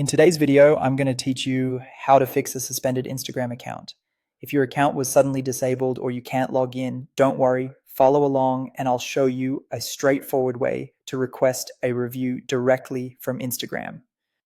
In today's video, I'm going to teach you how to fix a suspended Instagram account. If your account was suddenly disabled or you can't log in, don't worry, follow along and I'll show you a straightforward way to request a review directly from Instagram.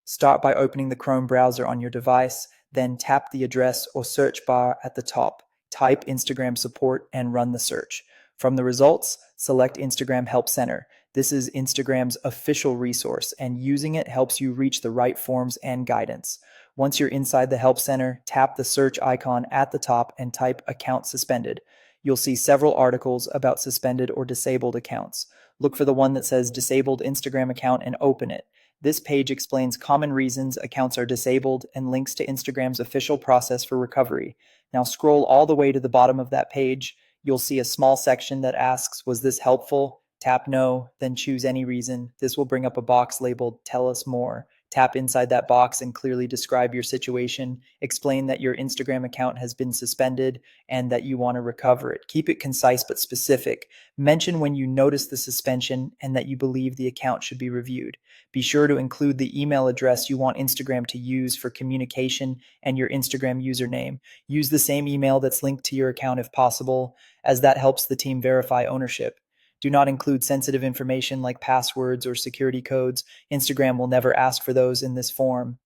Start by opening the Chrome browser on your device, then tap the address or search bar at the top, type Instagram support and run the search. From the results, select Instagram Help Center. This is Instagram's official resource, and using it helps you reach the right forms and guidance. Once you're inside the Help Center, tap the search icon at the top and type Account Suspended. You'll see several articles about suspended or disabled accounts. Look for the one that says Disabled Instagram Account and open it. This page explains common reasons accounts are disabled and links to Instagram's official process for recovery. Now scroll all the way to the bottom of that page. You'll see a small section that asks, "Was this helpful?" Tap no, then choose any reason. This will bring up a box labeled Tell Us More. Tap inside that box and clearly describe your situation. Explain that your Instagram account has been suspended and that you want to recover it. Keep it concise but specific. Mention when you notice the suspension and that you believe the account should be reviewed. Be sure to include the email address you want Instagram to use for communication and your Instagram username. Use the same email that's linked to your account if possible, as that helps the team verify ownership. Do not include sensitive information like passwords or security codes. Instagram will never ask for those in this form.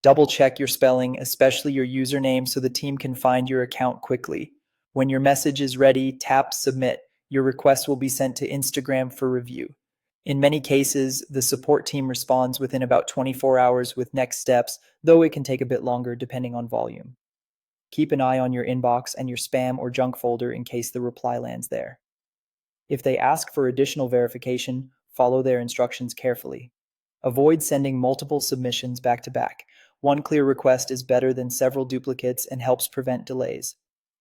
Double check your spelling, especially your username, so the team can find your account quickly. When your message is ready, tap Submit. Your request will be sent to Instagram for review. In many cases, the support team responds within about 24 hours with next steps, though it can take a bit longer depending on volume. Keep an eye on your inbox and your spam or junk folder in case the reply lands there. If they ask for additional verification, follow their instructions carefully. Avoid sending multiple submissions back to back. One clear request is better than several duplicates and helps prevent delays.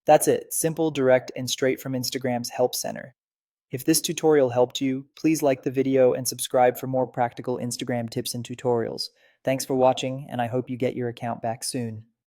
That's it, simple, direct, and straight from Instagram's Help Center. If this tutorial helped you, please like the video and subscribe for more practical Instagram tips and tutorials. Thanks for watching, and I hope you get your account back soon.